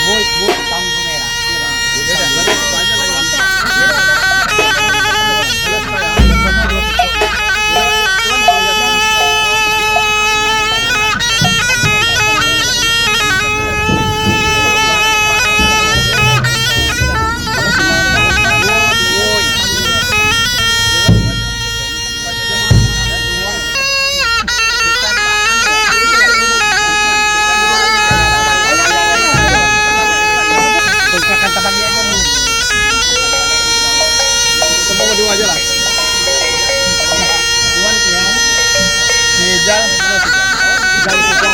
Boy, kamu kamera. Ya udah, berarti itu aja lagi. Kontrakan tempat dia aja lu. Tembok kedua aja lah. Tuan ya. Si Jal, mana si Jal? Jangan